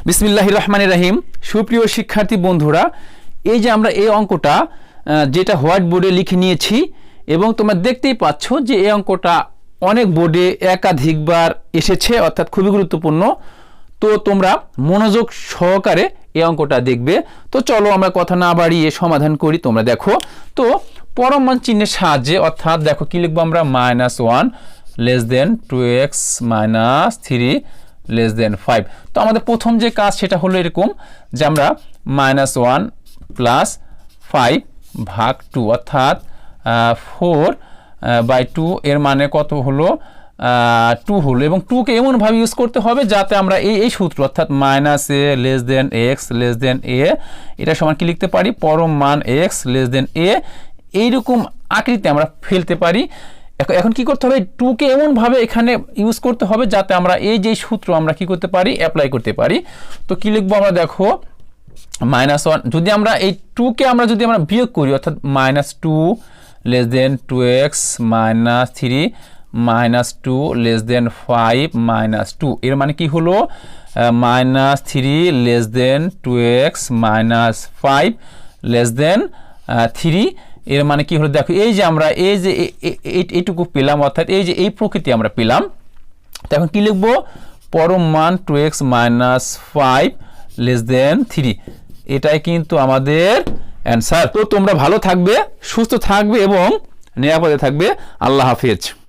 বিসমিল্লাহির রহমানির রহিম। সুপ্রিয় শিক্ষার্থী বন্ধুরা, এই যে আমরা এই অঙ্কটা যেটা হোয়াইট বোর্ডে লিখে নিয়েছি এবং তোমরা দেখতেই পাচ্ছ যে এই অঙ্কটা অনেক বোর্ডে একাধিকবার এসেছে, অর্থাৎ খুবই গুরুত্বপূর্ণ। তো তোমরা মনোযোগ সহকারে এই অঙ্কটা দেখবে। তো চলো আমরা কথা না বাড়িয়ে সমাধান করি। তোমরা দেখো, তো পরম মান চিহ্নের সাহায্যে, অর্থাৎ দেখো কি লিখবো আমরা, -1 < 2x - 3 < 5। তো আমাদের প্রথম যে কাজ সেটা হলো এরকম যে আমরা -1 + 5 ভাগ 2, অর্থাৎ 4/2 এর মানে কত হলো, 2 হলো। এবং 2কে এমনভাবে ইউজ করতে হবে যাতে আমরা এই সূত্র, অর্থাৎ -a (x) a এটা সমান কি লিখতে পারি, পরম মান x a, এইরকম আকৃতি আমরা ফেলতে পারি। এখন কি করতে হবে, 2কে এমনভাবে এখানে ইউজ করতে হবে যাতে আমরা এই যে সূত্র আমরা কি করতে পারি, অ্যাপ্লাই করতে পারি। তো কি লিখবো আমরা, দেখো -1, যদি আমরা এই 2কে আমরা যদি আমরা বিয়োগ করি, অর্থাৎ -2 < 2x - 3 -2 < 5 - 2 এর মানে কি হলো, -3 < 2x - 5 < 3 এর মানে কি হলো, দেখো এই যে আমরা এই যে এইটুকু পেলাম, অর্থাৎ এই যে এই প্রকৃতি আমরা পেলাম। তখন কি লিখবো, পরম মান 2x - 5 < 3, এটাই কিন্তু আমাদের অ্যান্সার। তো তোমরা ভালো থাকবে, সুস্থ থাকবে এবং নিরাপদে থাকবে। আল্লাহ হাফেজ।